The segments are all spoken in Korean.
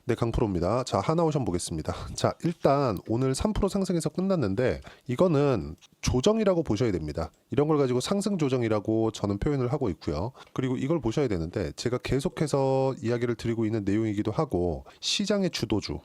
네, 강프로입니다. 자, 하나오션 보겠습니다. 자, 일단 오늘 3% 상승해서 끝났는데 이거는 조정이라고 보셔야 됩니다. 이런 걸 가지고 상승 조정이라고 저는 표현을 하고 있고요. 그리고 이걸 보셔야 되는데 제가 계속해서 이야기를 드리고 있는 내용이기도 하고 시장의 주도주는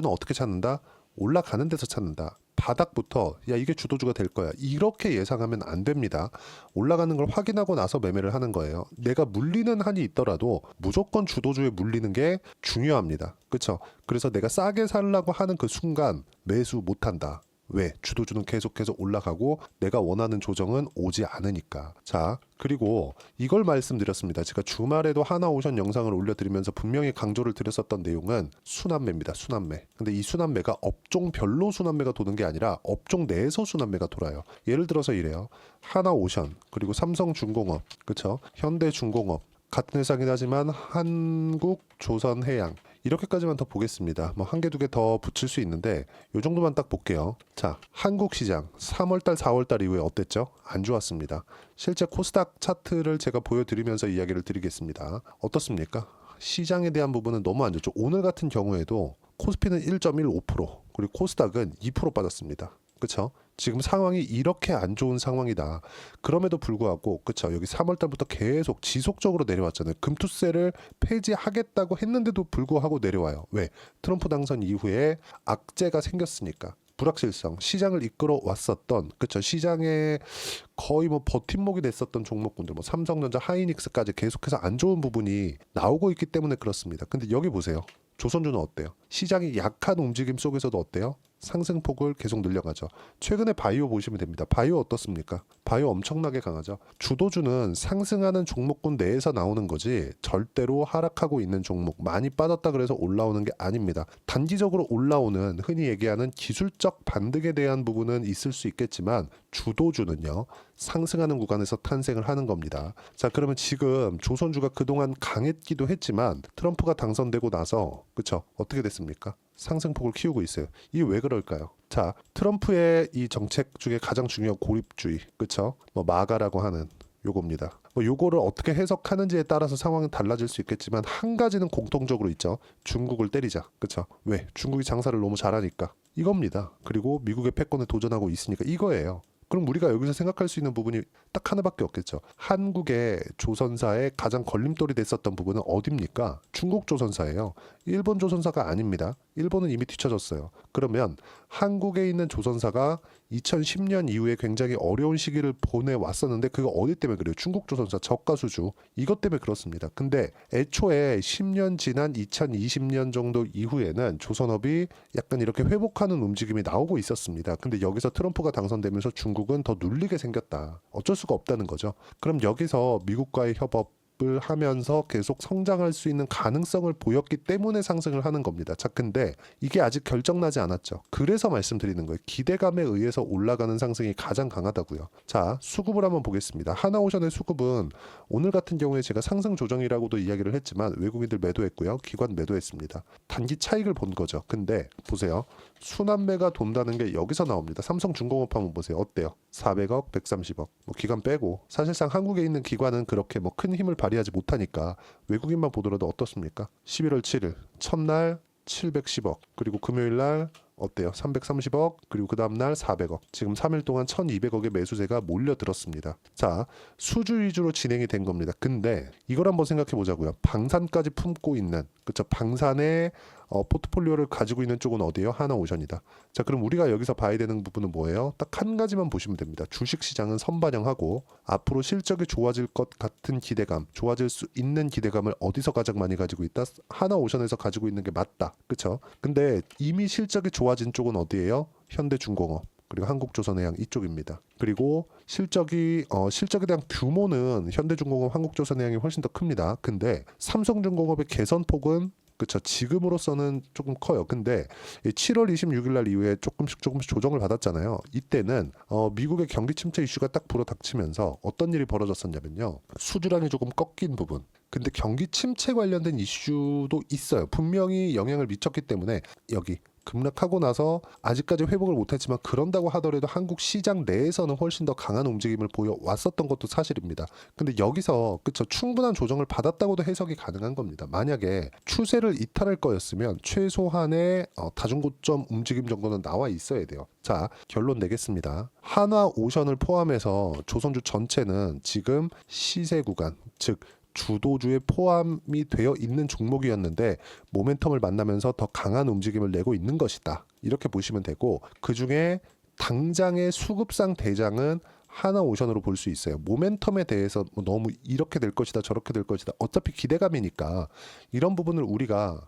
어떻게 찾는다? 올라가는 데서 찾는다. 바닥부터 야 이게 주도주가 될 거야 이렇게 예상하면 안 됩니다. 올라가는 걸 확인하고 나서 매매를 하는 거예요. 내가 물리는 한이 있더라도 무조건 주도주에 물리는 게 중요합니다. 그렇죠? 그래서 내가 싸게 살려고 하는 그 순간 매수 못한다. 왜? 주도주는 계속해서 올라가고 내가 원하는 조정은 오지 않으니까. 자, 그리고 이걸 말씀드렸습니다. 제가 주말에도 하나오션 영상을 올려드리면서 분명히 강조를 드렸었던 내용은 순환매입니다. 순환매. 근데 이 순환매가 업종별로 순환매가 도는 게 아니라 업종 내에서 순환매가 돌아요. 예를 들어서 이래요. 하나오션, 그리고 삼성중공업, 그쵸? 현대중공업, 같은 회사긴 하지만 한국조선해양 이렇게까지만 더 보겠습니다. 뭐 한 개 두 개 더 붙일 수 있는데 요 정도만 딱 볼게요. 자, 한국시장 3월달 4월달 이후에 어땠죠? 안 좋았습니다. 실제 코스닥 차트를 제가 보여드리면서 이야기를 드리겠습니다. 어떻습니까? 시장에 대한 부분은 너무 안 좋죠. 오늘 같은 경우에도 코스피는 1.15% 그리고 코스닥은 2% 빠졌습니다. 그쵸? 지금 상황이 이렇게 안 좋은 상황이다. 그럼에도 불구하고 그쵸? 여기 3월 달부터 계속 지속적으로 내려왔잖아요. 금투세를 폐지하겠다고 했는데도 불구하고 내려와요. 왜? 트럼프 당선 이후에 악재가 생겼으니까. 불확실성, 시장을 이끌어 왔었던 그쵸? 시장에 거의 뭐 버팀목이 됐었던 종목군들, 뭐 삼성전자, 하이닉스까지 계속해서 안 좋은 부분이 나오고 있기 때문에 그렇습니다. 근데 여기 보세요. 조선주는 어때요? 시장이 약한 움직임 속에서도 어때요? 상승폭을 계속 늘려가죠. 최근에 바이오 보시면 됩니다. 바이오 어떻습니까? 바이오 엄청나게 강하죠. 주도주는 상승하는 종목군 내에서 나오는 거지 절대로 하락하고 있는 종목, 많이 빠졌다 그래서 올라오는 게 아닙니다. 단기적으로 올라오는 흔히 얘기하는 기술적 반등에 대한 부분은 있을 수 있겠지만 주도주는요 상승하는 구간에서 탄생을 하는 겁니다. 자, 그러면 지금 조선주가 그동안 강했기도 했지만 트럼프가 당선되고 나서 그쵸? 어떻게 됐습니까? 상승폭을 키우고 있어요. 이게 왜 그럴까요? 자, 트럼프의 이 정책 중에 가장 중요한 고립주의, 그쵸? 뭐 마가라고 하는 요겁니다. 뭐 요거를 어떻게 해석하는지에 따라서 상황은 달라질 수 있겠지만 한 가지는 공통적으로 있죠. 중국을 때리자, 그쵸? 왜? 중국이 장사를 너무 잘하니까 이겁니다. 그리고 미국의 패권에 도전하고 있으니까 이거예요. 그럼 우리가 여기서 생각할 수 있는 부분이 딱 하나밖에 없겠죠. 한국의 조선사의 가장 걸림돌이 됐었던 부분은 어딥니까? 중국 조선사예요. 일본 조선사가 아닙니다. 일본은 이미 뒤쳐졌어요. 그러면 한국에 있는 조선사가 2010년 이후에 굉장히 어려운 시기를 보내왔었는데 그거 어디 때문에 그래요? 중국 조선사 저가 수주 이것 때문에 그렇습니다. 근데 애초에 10년 지난 2020년 정도 이후에는 조선업이 약간 이렇게 회복하는 움직임이 나오고 있었습니다. 근데 여기서 트럼프가 당선되면서 중국은 더 눌리게 생겼다. 어쩔 수가 없다는 거죠. 그럼 여기서 미국과의 협업을 하면서 계속 성장할 수 있는 가능성을 보였기 때문에 상승을 하는 겁니다. 자, 근데 이게 아직 결정나지 않았죠. 그래서 말씀드리는 거예요. 기대감에 의해서 올라가는 상승이 가장 강하다고요. 자, 수급을 한번 보겠습니다. 하나오션의 수급은 오늘 같은 경우에 제가 상승 조정이라고도 이야기를 했지만 외국인들 매도했고요. 기관 매도했습니다. 단기 차익을 본 거죠. 근데 보세요. 순환매가 돈다는 게 여기서 나옵니다. 삼성중공업 한번 보세요. 어때요? 400억, 130억. 뭐 기관 빼고 사실상 한국에 있는 기관은 그렇게 뭐 큰 힘을 발휘하지 못하니까 외국인만 보더라도 어떻습니까? 11월 7일 첫날 710억 그리고 금요일 날 어때요? 330억 그리고 그 다음날 400억 지금 3일 동안 1200억의 매수세가 몰려들었습니다. 자, 수주 위주로 진행이 된 겁니다. 근데 이걸 한번 생각해 보자고요. 방산까지 품고 있는 그쵸? 방산의 포트폴리오를 가지고 있는 쪽은 어디예요? 하나오션이다. 자, 그럼 우리가 여기서 봐야 되는 부분은 뭐예요? 딱 한 가지만 보시면 됩니다. 주식시장은 선반영하고 앞으로 실적이 좋아질 것 같은 기대감, 좋아질 수 있는 기대감을 어디서 가장 많이 가지고 있다? 하나오션에서 가지고 있는 게 맞다. 그쵸? 근데 이미 실적이 좋아진 쪽은 어디예요? 현대중공업. 그리고 한국조선해양 이쪽입니다. 그리고 실적에 대한 규모는 현대중공업, 한국조선해양이 훨씬 더 큽니다. 근데 삼성중공업의 개선폭은 그쵸. 지금으로서는 조금 커요. 근데 7월 26일 날 이후에 조금씩 조정을 받았잖아요. 이때는 미국의 경기 침체 이슈가 딱 불어닥치면서 어떤 일이 벌어졌었냐면요. 수주량이 조금 꺾인 부분. 근데 경기 침체 관련된 이슈도 있어요. 분명히 영향을 미쳤기 때문에 여기 급락하고 나서 아직까지 회복을 못했지만 그런다고 하더라도 한국 시장 내에서는 훨씬 더 강한 움직임을 보여왔었던 것도 사실입니다. 근데 여기서 그쵸, 충분한 조정을 받았다고도 해석이 가능한 겁니다. 만약에 추세를 이탈할 거였으면 최소한의 다중고점 움직임 정도는 나와 있어야 돼요. 자, 결론 내겠습니다. 한화오션을 포함해서 조선주 전체는 지금 시세 구간, 즉 주도주에 포함이 되어 있는 종목이었는데 모멘텀을 만나면서 더 강한 움직임을 내고 있는 것이다. 이렇게 보시면 되고, 그중에 당장의 수급상 대장은 하나오션으로 볼 수 있어요. 모멘텀에 대해서 뭐 너무 이렇게 될 것이다 저렇게 될 것이다, 어차피 기대감이니까 이런 부분을 우리가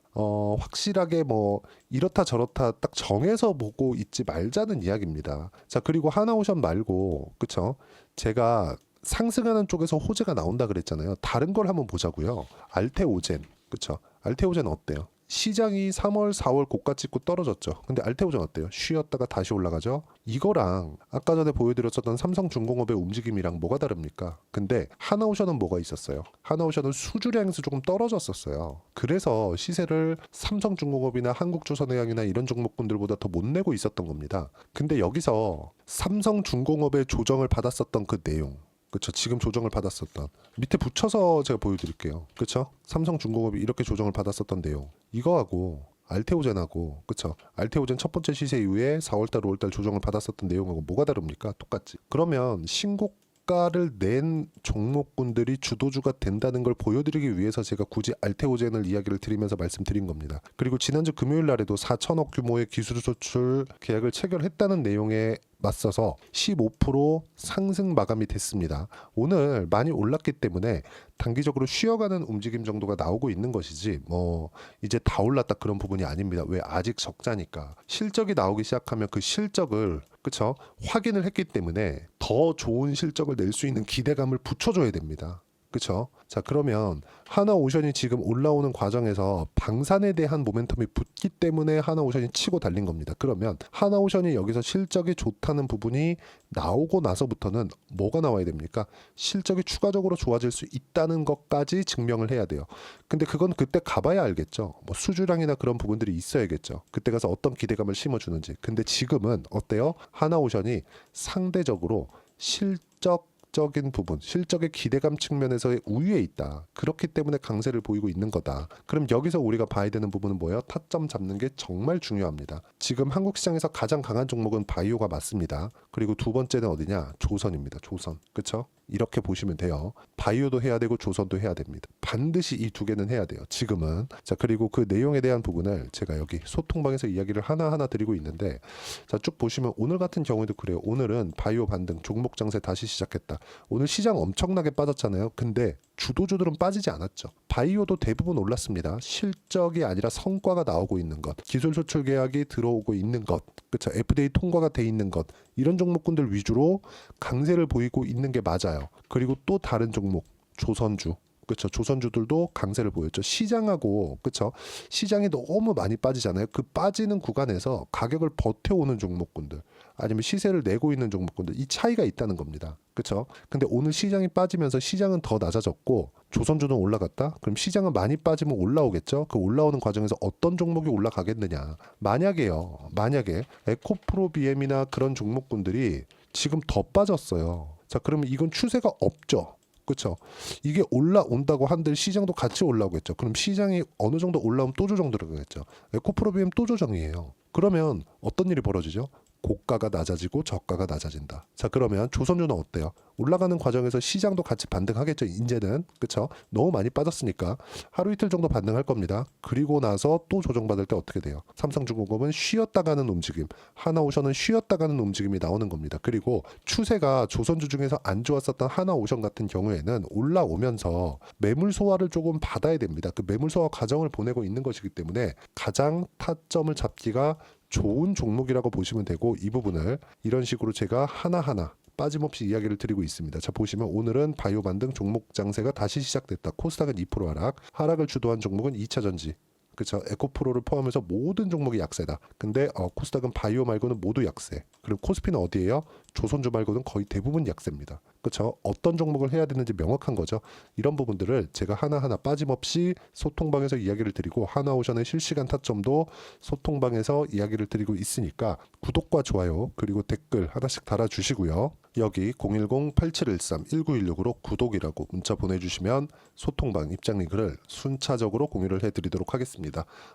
확실하게 뭐 이렇다 저렇다 딱 정해서 보고 있지 말자는 이야기입니다. 자, 그리고 하나오션 말고 그쵸, 제가 상승하는 쪽에서 호재가 나온다 그랬잖아요. 다른 걸 한번 보자고요. 알테오젠, 그쵸? 알테오젠 어때요? 시장이 3월, 4월 고가 찍고 떨어졌죠. 근데 알테오젠 어때요? 쉬었다가 다시 올라가죠. 이거랑 아까 전에 보여드렸었던 삼성중공업의 움직임이랑 뭐가 다릅니까? 근데 하나오션은 뭐가 있었어요? 하나오션은 수주량에서 조금 떨어졌었어요. 그래서 시세를 삼성중공업이나 한국조선해양이나 이런 종목군들보다 더 못 내고 있었던 겁니다. 근데 여기서 삼성중공업의 조정을 받았었던 그 내용, 그쵸, 지금 조정을 받았었던, 밑에 붙여서 제가 보여드릴게요. 그쵸, 삼성중공업이 이렇게 조정을 받았었던 내용, 이거하고 알테오젠하고, 그쵸, 알테오젠 첫 번째 시세 이후에 4월달 5월달 조정을 받았었던 내용하고 뭐가 다릅니까? 똑같지. 그러면 신고가를 낸 종목군들이 주도주가 된다는 걸 보여드리기 위해서 제가 굳이 알테오젠을 이야기를 드리면서 말씀드린 겁니다. 그리고 지난주 금요일 날에도 4천억 규모의 기술 수출 계약을 체결했다는 내용에 맞서서 15% 상승 마감이 됐습니다. 오늘 많이 올랐기 때문에 단기적으로 쉬어가는 움직임 정도가 나오고 있는 것이지 뭐 이제 다 올랐다 그런 부분이 아닙니다. 왜? 아직 적자니까. 실적이 나오기 시작하면 그 실적을 그쵸, 확인을 했기 때문에 더 좋은 실적을 낼 수 있는 기대감을 붙여줘야 됩니다. 그쵸? 자, 그러면 하나오션이 지금 올라오는 과정에서 방산에 대한 모멘텀이 붙기 때문에 하나오션이 치고 달린 겁니다. 그러면 하나오션이 여기서 실적이 좋다는 부분이 나오고 나서부터는 뭐가 나와야 됩니까? 실적이 추가적으로 좋아질 수 있다는 것까지 증명을 해야 돼요. 근데 그건 그때 가봐야 알겠죠. 뭐 수주량이나 그런 부분들이 있어야겠죠. 그때 가서 어떤 기대감을 심어주는지. 근데 지금은 어때요? 하나오션이 상대적으로 실적인 부분, 실적의 기대감 측면에서의 우위에 있다. 그렇기 때문에 강세를 보이고 있는 거다. 그럼 여기서 우리가 봐야 되는 부분은 뭐예요? 타점 잡는 게 정말 중요합니다. 지금 한국 시장에서 가장 강한 종목은 바이오가 맞습니다. 그리고 두 번째는 어디냐? 조선입니다. 조선. 그쵸? 이렇게 보시면 돼요. 바이오도 해야 되고 조선도 해야 됩니다. 반드시 이 두 개는 해야 돼요. 지금은. 자, 그리고 그 내용에 대한 부분을 제가 여기 소통방에서 이야기를 하나하나 드리고 있는데, 자, 쭉 보시면 오늘 같은 경우에도 그래요. 오늘은 바이오 반등, 종목 장세 다시 시작했다. 오늘 시장 엄청나게 빠졌잖아요. 근데 주도주들은 빠지지 않았죠. 바이오도 대부분 올랐습니다. 실적이 아니라 성과가 나오고 있는 것, 기술 수출 계약이 들어오고 있는 것, 그쵸, FDA 통과가 돼 있는 것, 이런 종목군들 위주로 강세를 보이고 있는 게 맞아요. 그리고 또 다른 종목, 조선주, 그쵸, 조선주들도 강세를 보였죠. 시장하고, 그쵸, 시장이 너무 많이 빠지잖아요. 그 빠지는 구간에서 가격을 버텨오는 종목군들, 아니면 시세를 내고 있는 종목군들, 이 차이가 있다는 겁니다. 그쵸? 근데 오늘 시장이 빠지면서 시장은 더 낮아졌고 조선주는 올라갔다? 그럼 시장은 많이 빠지면 올라오겠죠? 그 올라오는 과정에서 어떤 종목이 올라가겠느냐? 만약에 에코프로비엠이나 그런 종목군들이 지금 더 빠졌어요. 자, 그러면 이건 추세가 없죠. 그렇죠. 이게 올라온다고 한들 시장도 같이 올라오겠죠. 그럼 시장이 어느 정도 올라오면 또 조정 들어가겠죠. 에코프로비엠 또 조정이에요. 그러면 어떤 일이 벌어지죠? 고가가 낮아지고 저가가 낮아진다. 자, 그러면 조선주는 어때요? 올라가는 과정에서 시장도 같이 반등하겠죠. 이제는. 그쵸? 너무 많이 빠졌으니까 하루 이틀 정도 반등할 겁니다. 그리고 나서 또 조정받을 때 어떻게 돼요? 삼성중공업은 쉬었다 가는 움직임, 하나오션은 쉬었다 가는 움직임이 나오는 겁니다. 그리고 추세가 조선주 중에서 안 좋았었던 하나오션 같은 경우에는 올라오면서 매물 소화를 조금 받아야 됩니다. 그 매물 소화 과정을 보내고 있는 것이기 때문에 가장 타점을 잡기가 좋은 종목이라고 보시면 되고, 이 부분을 이런 식으로 제가 하나하나 빠짐없이 이야기를 드리고 있습니다. 자, 보시면 오늘은 바이오 반등, 종목 장세가 다시 시작됐다. 코스닥은 2% 하락을 주도한 종목은 2차전지, 그렇죠. 에코프로를 포함해서 모든 종목이 약세다. 근데 코스닥은 바이오 말고는 모두 약세. 그리고 코스피는 어디예요? 조선주 말고는 거의 대부분 약세입니다. 그렇죠. 어떤 종목을 해야 되는지 명확한 거죠. 이런 부분들을 제가 하나하나 빠짐없이 소통방에서 이야기를 드리고 하나오션의 실시간 타점도 소통방에서 이야기를 드리고 있으니까 구독과 좋아요 그리고 댓글 하나씩 달아주시고요. 여기 010-8713-1916으로 구독이라고 문자 보내주시면 소통방 입장 링크를 순차적으로 공유를 해드리도록 하겠습니다.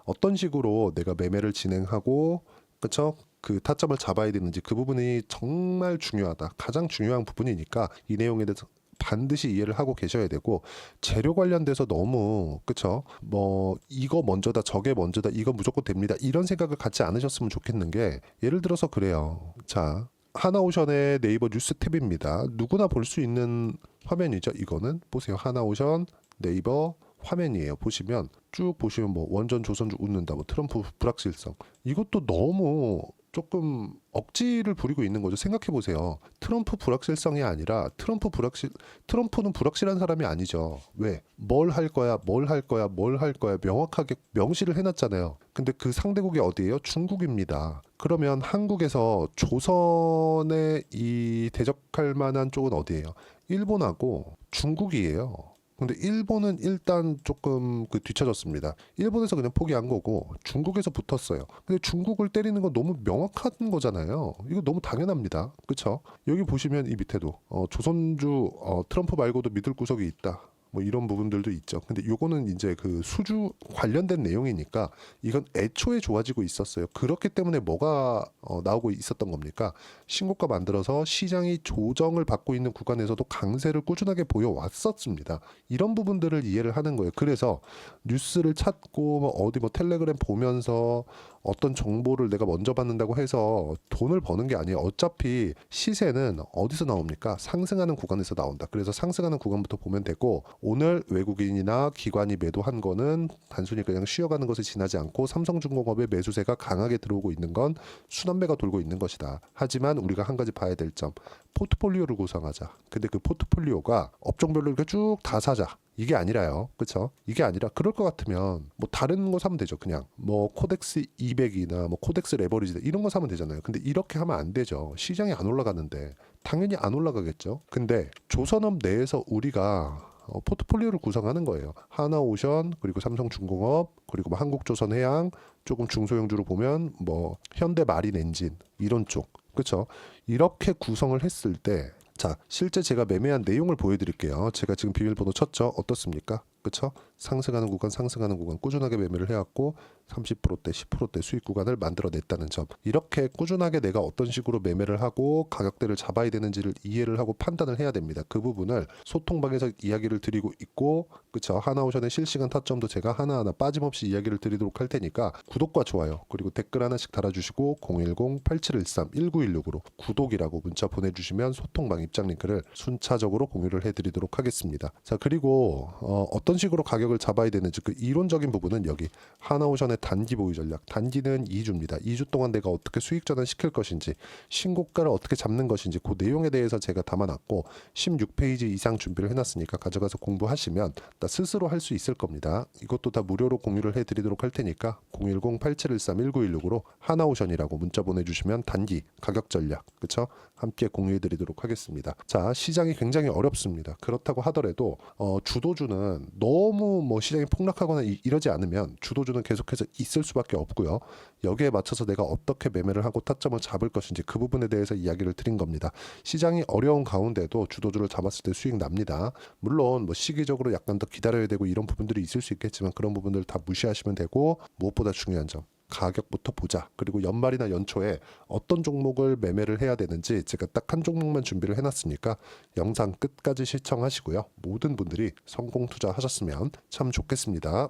어떤 식으로 내가 매매를 진행하고 그쵸? 그 타점을 잡아야 되는지 그 부분이 정말 중요하다. 가장 중요한 부분이니까 이 내용에 대해서 반드시 이해를 하고 계셔야 되고 재료 관련돼서 너무 그쵸? 뭐 이거 먼저다 저게 먼저다 이거 무조건 됩니다. 이런 생각을 갖지 않으셨으면 좋겠는 게 예를 들어서 그래요. 자 하나오션의 네이버 뉴스 탭입니다. 누구나 볼 수 있는 화면이죠. 이거는 보세요. 하나오션 네이버 화면이에요. 보시면 쭉 보시면 뭐 원전 조선주 웃는다, 뭐 트럼프 불확실성 이것도 너무 조금 억지를 부리고 있는 거죠. 생각해 보세요. 트럼프 불확실성이 아니라 트럼프는 불확실한 사람이 아니죠. 왜? 뭘 할 거야, 뭘 할 거야, 뭘 할 거야 명확하게 명시를 해놨잖아요. 근데 그 상대국이 어디예요? 중국입니다. 그러면 한국에서 조선에 이 대적할 만한 쪽은 어디예요? 일본하고 중국이에요. 근데 일본은 일단 조금 뒤쳐졌습니다. 일본에서 그냥 포기한 거고 중국에서 붙었어요. 근데 중국을 때리는 건 너무 명확한 거잖아요. 이거 너무 당연합니다. 그렇죠? 여기 보시면 이 밑에도 조선주 트럼프 말고도 믿을 구석이 있다. 뭐 이런 부분들도 있죠. 근데 요거는 이제 그 수주 관련된 내용이니까 이건 애초에 좋아지고 있었어요. 그렇기 때문에 뭐가 나오고 있었던 겁니까? 신고가 만들어서 시장이 조정을 받고 있는 구간에서도 강세를 꾸준하게 보여왔었습니다. 이런 부분들을 이해를 하는 거예요. 그래서 뉴스를 찾고 뭐 어디 뭐 텔레그램 보면서 어떤 정보를 내가 먼저 받는다고 해서 돈을 버는 게 아니에요. 어차피 시세는 어디서 나옵니까? 상승하는 구간에서 나온다. 그래서 상승하는 구간부터 보면 되고 오늘 외국인이나 기관이 매도한 거는 단순히 그냥 쉬어가는 것에 지나지 않고 삼성중공업의 매수세가 강하게 들어오고 있는 건 순환매가 돌고 있는 것이다. 하지만 우리가 한 가지 봐야 될 점, 포트폴리오를 구성하자. 근데 그 포트폴리오가 업종별로 이렇게 쭉 다 사자. 이게 아니라요. 그렇죠? 이게 아니라 그럴 것 같으면 뭐 다른 거 사면 되죠. 그냥 뭐 코덱스 200이나 뭐 코덱스 레버리지 이런 거 사면 되잖아요. 근데 이렇게 하면 안 되죠. 시장이 안 올라가는데 당연히 안 올라가겠죠. 근데 조선업 내에서 우리가 포트폴리오를 구성하는 거예요. 하나오션 그리고 삼성중공업 그리고 뭐 한국조선해양 조금 중소형주로 보면 뭐 현대마린엔진 이런 쪽 그렇죠? 이렇게 구성을 했을 때 자, 실제 제가 매매한 내용을 보여드릴게요. 제가 지금 비밀번호 쳤죠? 어떻습니까? 그쵸? 상승하는 구간 꾸준하게 매매를 해왔고 30%대, 10%대 수익 구간을 만들어냈다는 점. 이렇게 꾸준하게 내가 어떤 식으로 매매를 하고 가격대를 잡아야 되는지를 이해를 하고 판단을 해야 됩니다. 그 부분을 소통방에서 이야기를 드리고 있고 그쵸? 하나오션의 실시간 타점도 제가 하나하나 빠짐없이 이야기를 드리도록 할 테니까 구독과 좋아요 그리고 댓글 하나씩 달아주시고 010-8713-1916으로 구독이라고 문자 보내주시면 소통방 입장 링크를 순차적으로 공유를 해드리도록 하겠습니다. 자 그리고 어떤 식으로 가격을 잡아야 되는지 그 이론적인 부분은 여기 하나오션의 단기 보유 전략. 단기는 2주입니다. 2주 동안 내가 어떻게 수익 전환시킬 것인지 신고가를 어떻게 잡는 것인지 그 내용에 대해서 제가 담아놨고 16페이지 이상 준비를 해놨으니까 가져가서 공부하시면 다 스스로 할 수 있을 겁니다. 이것도 다 무료로 공유를 해드리도록 할 테니까 010-8713-1916으로 하나오션이라고 문자 보내주시면 단기 가격 전략 그쵸? 함께 공유해드리도록 하겠습니다. 자 시장이 굉장히 어렵습니다. 그렇다고 하더라도 주도주는 너무 뭐 시장이 폭락하거나 이러지 않으면 주도주는 계속해서 있을 수밖에 없고요. 여기에 맞춰서 내가 어떻게 매매를 하고 타점을 잡을 것인지 그 부분에 대해서 이야기를 드린 겁니다. 시장이 어려운 가운데도 주도주를 잡았을 때 수익 납니다. 물론 뭐 시기적으로 약간 더 기다려야 되고 이런 부분들이 있을 수 있겠지만 그런 부분들 다 무시하시면 되고 무엇보다 중요한 점 가격부터 보자. 그리고 연말이나 연초에 어떤 종목을 매매를 해야 되는지 제가 딱 한 종목만 준비를 해놨으니까 영상 끝까지 시청하시고요. 모든 분들이 성공 투자하셨으면 참 좋겠습니다.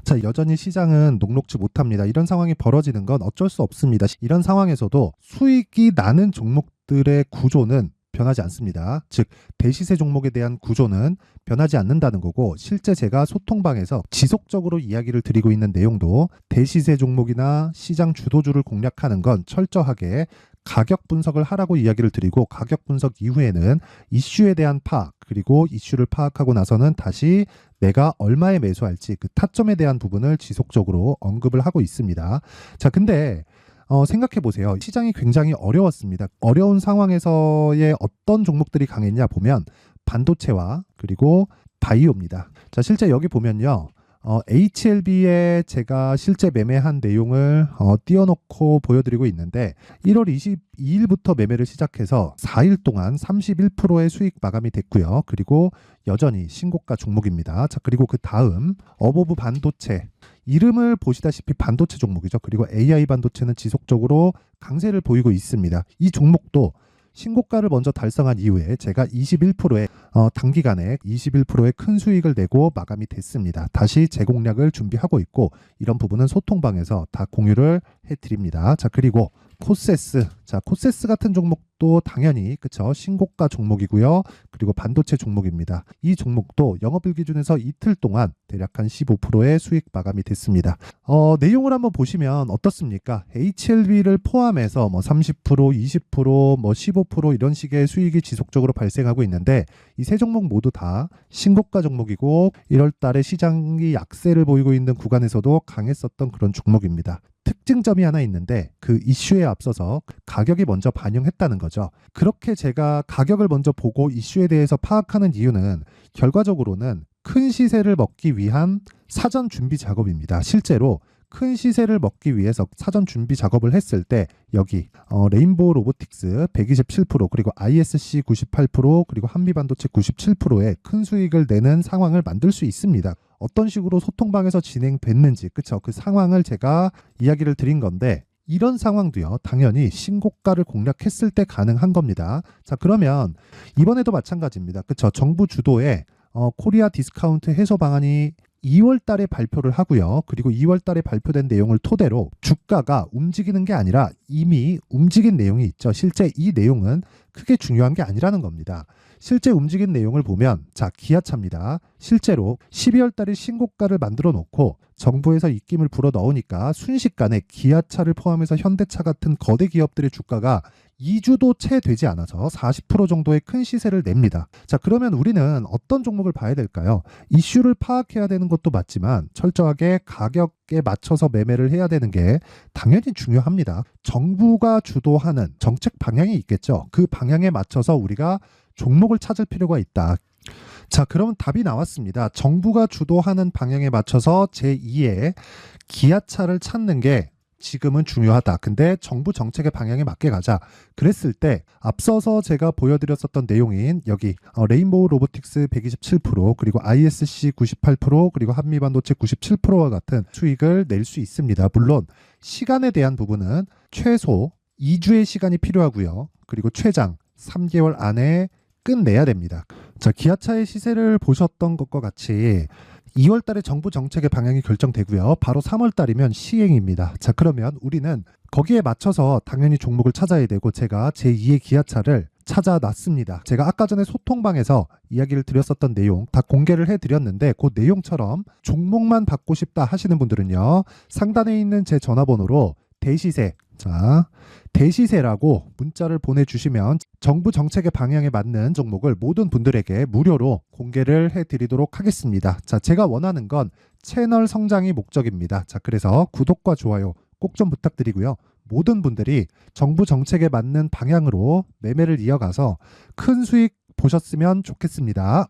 자, 여전히 시장은 녹록지 못합니다. 이런 상황이 벌어지는 건 어쩔 수 없습니다. 이런 상황에서도 수익이 나는 종목들의 구조는 변하지 않습니다. 즉 대시세 종목에 대한 구조는 변하지 않는다는 거고 실제 제가 소통방에서 지속적으로 이야기를 드리고 있는 내용도 대시세 종목이나 시장 주도주를 공략하는 건 철저하게 가격 분석을 하라고 이야기를 드리고 가격 분석 이후에는 이슈에 대한 파악 그리고 이슈를 파악하고 나서는 다시 내가 얼마에 매수할지 그 타점에 대한 부분을 지속적으로 언급을 하고 있습니다. 자, 근데 생각해 보세요. 시장이 굉장히 어려웠습니다. 어려운 상황에서의 어떤 종목들이 강했냐 보면 반도체와 그리고 바이오입니다. 자, 실제 여기 보면요. HLB에 제가 실제 매매한 내용을 띄워놓고 보여드리고 있는데 1월 22일부터 매매를 시작해서 4일 동안 31%의 수익 마감이 됐고요. 그리고 여전히 신고가 종목입니다. 자, 그리고 그 다음 어보브 반도체 이름을 보시다시피 반도체 종목이죠. 그리고 AI 반도체는 지속적으로 강세를 보이고 있습니다. 이 종목도 신고가를 먼저 달성한 이후에 제가 21%의 단기간에 21%의 큰 수익을 내고 마감이 됐습니다. 다시 재공략을 준비하고 있고 이런 부분은 소통방에서 다 공유를 해드립니다. 자, 그리고 코세스. 자, 코세스 같은 종목도 당연히 그쵸 신고가 종목이고요. 그리고 반도체 종목입니다. 이 종목도 영업일 기준에서 이틀 동안 대략 한 15%의 수익 마감이 됐습니다. 내용을 한번 보시면 어떻습니까? HLB를 포함해서 뭐 30%, 20%, 뭐 15% 이런 식의 수익이 지속적으로 발생하고 있는데 이 세 종목 모두 다 신고가 종목이고 1월 달에 시장이 약세를 보이고 있는 구간에서도 강했었던 그런 종목입니다. 특징점이 하나 있는데 그 이슈에 앞서서 가격이 먼저 반영했다는 거죠. 그렇게 제가 가격을 먼저 보고 이슈에 대해서 파악하는 이유는 결과적으로는 큰 시세를 먹기 위한 사전 준비 작업입니다. 실제로 큰 시세를 먹기 위해서 사전 준비 작업을 했을 때 여기 레인보우 로보틱스 127% 그리고 ISC 98% 그리고 한미반도체 97%의 큰 수익을 내는 상황을 만들 수 있습니다. 어떤 식으로 소통방에서 진행됐는지 그쵸 그 상황을 제가 이야기를 드린 건데 이런 상황도요 당연히 신고가를 공략했을 때 가능한 겁니다. 자, 그러면 이번에도 마찬가지입니다. 그쵸 정부 주도의 코리아 디스카운트 해소 방안이 2월 달에 발표를 하고요. 그리고 2월 달에 발표된 내용을 토대로 주가가 움직이는 게 아니라 이미 움직인 내용이 있죠. 실제 이 내용은 크게 중요한 게 아니라는 겁니다. 실제 움직인 내용을 보면 자, 기아차입니다. 실제로 12월 달에 신고가를 만들어 놓고 정부에서 입김을 불어 넣으니까 순식간에 기아차를 포함해서 현대차 같은 거대 기업들의 주가가 2주도 채 되지 않아서 40% 정도의 큰 시세를 냅니다. 자, 그러면 우리는 어떤 종목을 봐야 될까요? 이슈를 파악해야 되는 것도 맞지만 철저하게 가격에 맞춰서 매매를 해야 되는 게 당연히 중요합니다. 정부가 주도하는 정책 방향이 있겠죠. 그 방향에 맞춰서 우리가 종목을 찾을 필요가 있다. 자, 그럼 답이 나왔습니다. 정부가 주도하는 방향에 맞춰서 제2의 기아차를 찾는 게 지금은 중요하다. 근데 정부 정책의 방향에 맞게 가자. 그랬을 때 앞서서 제가 보여드렸었던 내용인 여기 레인보우 로보틱스 127% 그리고 ISC 98% 그리고 한미반도체 97%와 같은 수익을 낼 수 있습니다. 물론 시간에 대한 부분은 최소 2주의 시간이 필요하고요. 그리고 최장 3개월 안에 끝내야 됩니다. 자, 기아차의 시세를 보셨던 것과 같이 2월 달에 정부 정책의 방향이 결정되고요. 바로 3월 달이면 시행입니다. 자, 그러면 우리는 거기에 맞춰서 당연히 종목을 찾아야 되고 제가 제2의 기아차를 찾아놨습니다. 제가 아까 전에 소통방에서 이야기를 드렸었던 내용 다 공개를 해드렸는데 그 내용처럼 종목만 받고 싶다 하시는 분들은요. 상단에 있는 제 전화번호로 대시세 자, 대시세라고 문자를 보내주시면 정부 정책의 방향에 맞는 종목을 모든 분들에게 무료로 공개를 해드리도록 하겠습니다. 자, 제가 원하는 건 채널 성장이 목적입니다. 자, 그래서 구독과 좋아요 꼭 좀 부탁드리고요. 모든 분들이 정부 정책에 맞는 방향으로 매매를 이어가서 큰 수익 보셨으면 좋겠습니다.